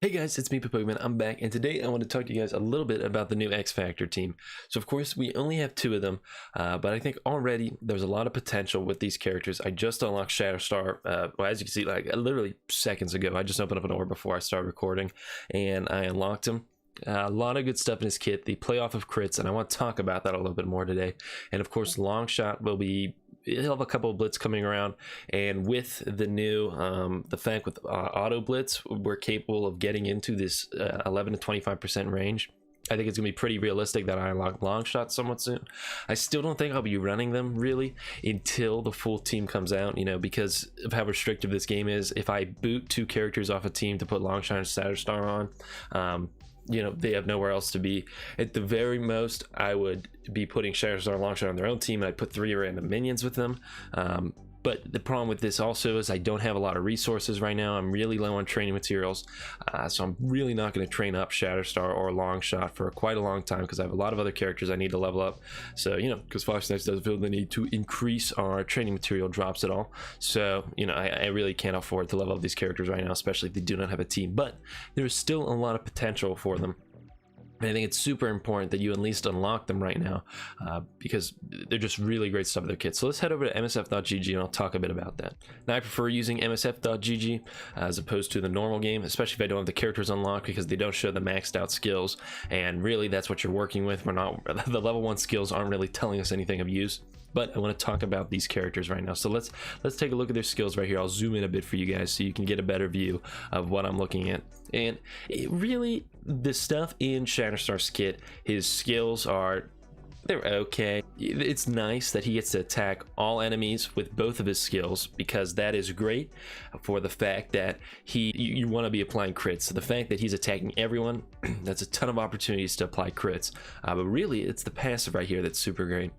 Hey guys, it's me, Pokemon. I'm back, and today I want to talk to you guys a little bit about the new X Factor team. So of course, we only have two of them, but I think already there's a lot of potential with these characters. I just unlocked Shatterstar, well, as you can see, like literally seconds ago. I just opened up an orb before I started recording, and I unlocked him. A lot of good stuff in his kit, the playoff of crits, and I want to talk about that a little bit more today. And of course, Longshot he'll have a couple of blitz coming around, and with the new the fact with auto blitz, we're capable of getting into this 11 to 25% range. I think it's gonna be pretty realistic that I unlock Longshot somewhat soon. I still don't think I'll be running them really until the full team comes out, you know, because of how restrictive this game is. If I boot two characters off a team to put Longshot and Shatterstar on, you know, they have nowhere else to be. At the very most, I would be putting Shatterstar and Longshot on their own team, and I'd put 3 random minions with them. But the problem with this also is I don't have a lot of resources right now. I'm really low on training materials, so I'm really not going to train up Shatterstar or Longshot for quite a long time because I have a lot of other characters I need to level up. So, you know, because Fox Next doesn't feel the need to increase our training material drops at all. So, you know, I really can't afford to level up these characters right now, especially if they do not have a team. But there's still a lot of potential for them. I think it's super important that you at least unlock them right now because they're just really great stuff in their kits. So let's head over to msf.gg and I'll talk a bit about that. Now, I prefer using msf.gg as opposed to the normal game, especially if I don't have the characters unlocked because they don't show the maxed out skills. And really, that's what you're working with. The level 1 skills aren't really telling us anything of use. But I want to talk about these characters right now. So let's take a look at their skills right here. I'll zoom in a bit for you guys so you can get a better view of what I'm looking at. And really, the stuff in Shatterstar's kit, his skills they're okay. It's nice that he gets to attack all enemies with both of his skills because that is great for the fact that you want to be applying crits. So the fact that he's attacking everyone, that's a ton of opportunities to apply crits. But really, it's the passive right here that's super great.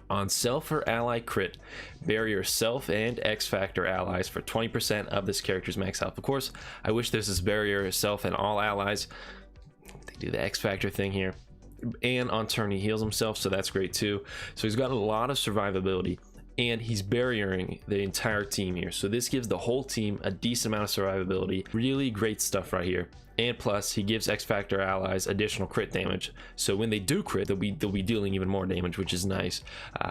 On self or ally crit, barrier self and X Factor allies for 20% of this character's max health. Of course, I wish this is barrier self and all allies. They do the X Factor thing here. And on turn, he heals himself, so that's great too. So he's got a lot of survivability, and he's barriering the entire team here. So this gives the whole team a decent amount of survivability. Really great stuff right here. And plus, he gives X Factor allies additional crit damage. So when they do crit, they'll be dealing even more damage, which is nice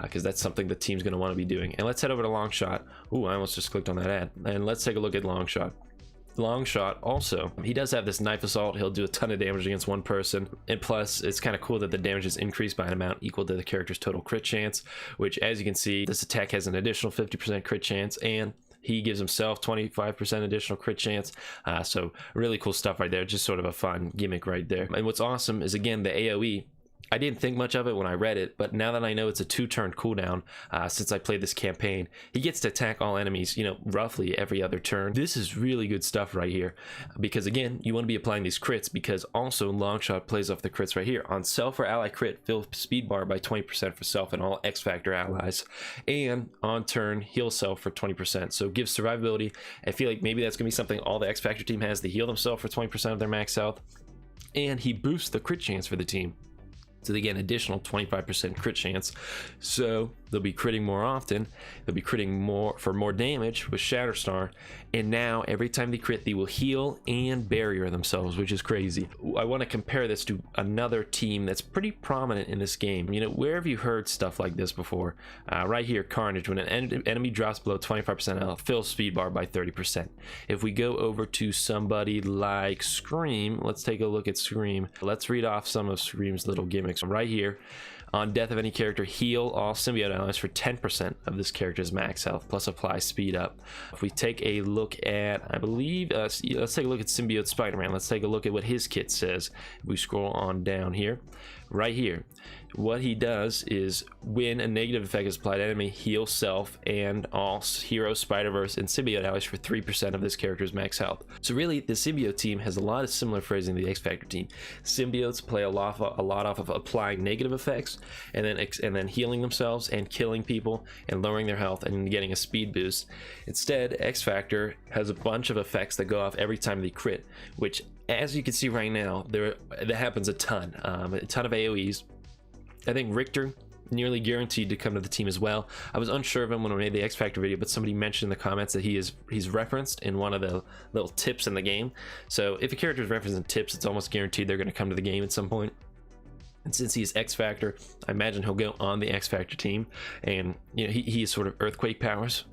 because that's something the team's going to want to be doing. And let's head over to Longshot. Ooh, I almost just clicked on that ad. And let's take a look at Longshot. Longshot also, he does have this knife assault. He'll do a ton of damage against one person, and plus it's kind of cool that the damage is increased by an amount equal to the character's total crit chance, which, as you can see, this attack has an additional 50% crit chance, and he gives himself 25% additional crit chance. So really cool stuff right there. Just sort of a fun gimmick right there. And what's awesome is, again, the AoE. I didn't think much of it when I read it, but now that I know it's a 2-turn cooldown, since I played this campaign, he gets to attack all enemies, you know, roughly every other turn. This is really good stuff right here, because again, you want to be applying these crits, because also Longshot plays off the crits right here. On self or ally crit, fill speed bar by 20% for self and all X Factor allies, and on turn, heal self for 20%. So give survivability. I feel like maybe that's going to be something all the X Factor team has. They heal themselves for 20% of their max health, and he boosts the crit chance for the team. So they get an additional 25% crit chance. So they'll be critting more often. They'll be critting more for more damage with Shatterstar. And now every time they crit, they will heal and barrier themselves, which is crazy. I want to compare this to another team that's pretty prominent in this game. You know, where have you heard stuff like this before? Right here, Carnage. When an enemy drops below 25% health, fill speed bar by 30%. If we go over to somebody like Scream, let's take a look at Scream. Let's read off some of Scream's little gimmicks. Right here, on death of any character, heal all symbiote allies for 10% of this character's max health, plus apply speed up. If we take a look at, I believe, let's take a look at Symbiote Spider-Man. Let's take a look at what his kit says. If we scroll on down here, right here, what he does is when a negative effect is applied to enemy, heal self and all hero, Spider-Verse, and symbiote allies for 3% of this character's max health. So really, the symbiote team has a lot of similar phrasing to the X Factor team. Symbiotes play a lot off of applying negative effects and then healing themselves and killing people and lowering their health and getting a speed boost. Instead, X Factor has a bunch of effects that go off every time they crit, which, as you can see right now, that happens a ton of AoEs. I think Richter nearly guaranteed to come to the team as well. I was unsure of him when I made the X Factor video, but somebody mentioned in the comments that he's referenced in one of the little tips in the game. So if a character is referenced in tips, it's almost guaranteed they're going to come to the game at some point. And since he's X Factor, I imagine he'll go on the X Factor team. And you know, he is sort of earthquake powers,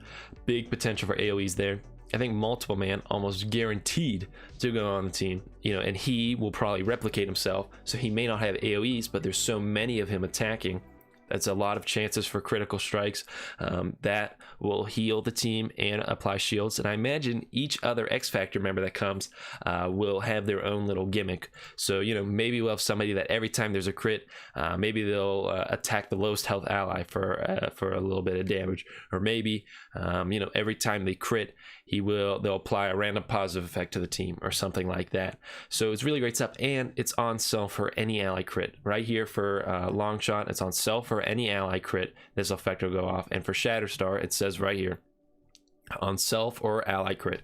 big potential for AoEs there. I think multiple man almost guaranteed to go on the team, you know, and he will probably replicate himself, so he may not have AoEs, but there's so many of him attacking. That's a lot of chances for critical strikes that will heal the team and apply shields. And I imagine each other X Factor member that comes will have their own little gimmick. So, you know, maybe we'll have somebody that every time there's a crit, maybe they'll attack the lowest health ally for a little bit of damage. Or maybe, you know, every time they crit, they'll apply a random positive effect to the team or something like that. So it's really great stuff, and it's on sell for any ally crit. Right here for long shot, it's on sell for any ally crit. This effect will go off, and for Shatterstar, it says right here on self or ally crit.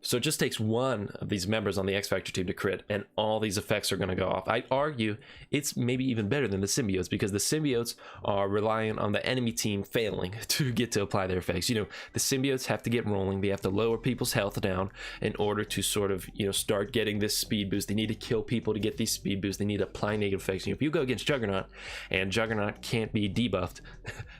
So it just takes one of these members on the X Factor team to crit, and all these effects are going to go off. I'd argue it's maybe even better than the symbiotes, because the symbiotes are reliant on the enemy team failing to get to apply their effects. You know, the symbiotes have to get rolling. They have to lower people's health down in order to sort of, you know, start getting this speed boost. They need to kill people to get these speed boosts. They need to apply negative effects. You know, if you go against Juggernaut and Juggernaut can't be debuffed,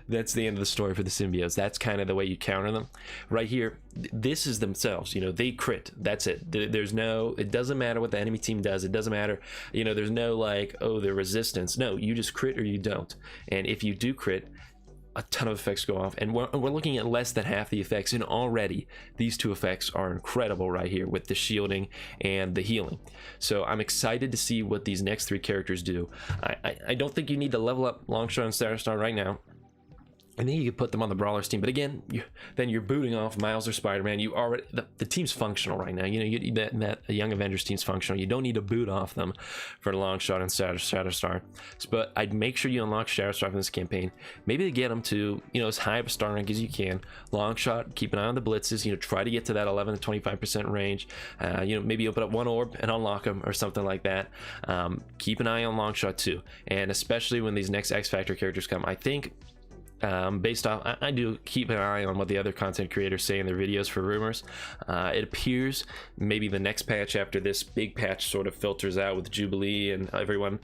that's the end of the story for the symbiotes. That's kind of the way you counter them. Right here, this is themselves. You know, they crit. That's it. There's no, it doesn't matter what the enemy team does. It doesn't matter, you know, there's no like, oh, the resistance. No, you just crit or you don't. And if you do crit, a ton of effects go off, and we're looking at less than half the effects, and already these two effects are incredible right here with the shielding and the healing. So I'm excited to see what these next three characters do. I don't think you need to level up Longshot and Shatterstar right now. I think you could put them on the Brawlers team, but again, then you're booting off Miles or Spider-Man. You already, the team's functional right now. You know, that Young Avengers team's functional. You don't need to boot off them for Longshot and Shatterstar. But I'd make sure you unlock Shatterstar from this campaign. Maybe to get them to, you know, as high of a star rank as you can. Longshot, keep an eye on the blitzes. You know, try to get to that 11 to 25% range. You know, maybe open up one orb and unlock them or something like that. Keep an eye on Longshot too, and especially when these next X Factor characters come. I think, based off, I do keep an eye on what the other content creators say in their videos for rumors. It appears maybe the next patch after this big patch sort of filters out with Jubilee and everyone,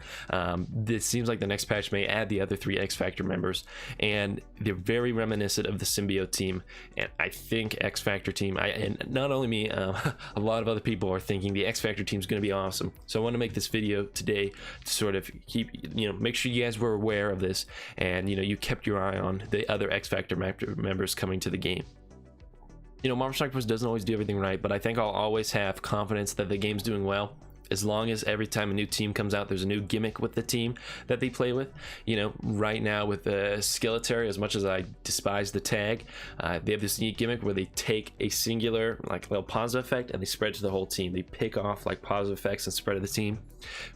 this seems like the next patch may add the other three X Factor members, and they're very reminiscent of the symbiote team. And I think X Factor team, and not only me, a lot of other people are thinking the X Factor team is going to be awesome. So I want to make this video today to sort of keep, you know, make sure you guys were aware of this, and you know, you kept your eye on the other X Factor members coming to the game. You know, Marvel Strike Force doesn't always do everything right, but I think I'll always have confidence that the game's doing well, as long as every time a new team comes out, there's a new gimmick with the team that they play with. You know, right now with the Skeletor, as much as I despise the tag, they have this neat gimmick where they take a singular, like, little positive effect and they spread to the whole team. They pick off like positive effects and spread to the team.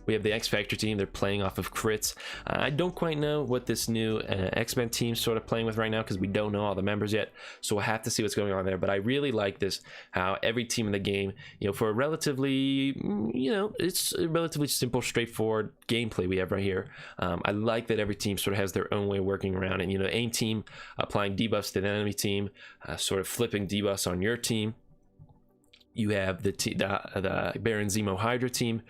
We have the X Factor team. They're playing off of crits. I don't quite know what this new X-Men team's sort of playing with right now, because we don't know all the members yet, so we'll have to see what's going on there. But I really like this, how every team in the game, you know, for a relatively, you know, it's a relatively simple, straightforward gameplay we have right here. I like that every team sort of has their own way of working around, and you know, AIM team applying debuffs to the enemy team, sort of flipping debuffs on your team. You have the Baron Zemo Hydra team,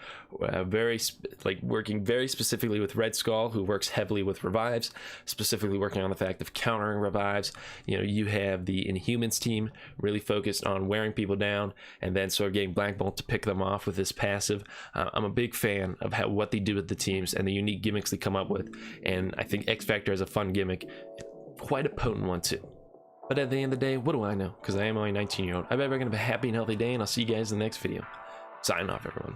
working very specifically with Red Skull, who works heavily with revives, specifically working on the fact of countering revives. You know, you have the Inhumans team, really focused on wearing people down and then sort of getting Black Bolt to pick them off with this passive. I'm a big fan of what they do with the teams and the unique gimmicks they come up with, and I think X Factor has a fun gimmick, quite a potent one too. But at the end of the day, what do I know? Because I am only a 19-year-old. I bet we're going to have a happy and healthy day, and I'll see you guys in the next video. Sign off, everyone.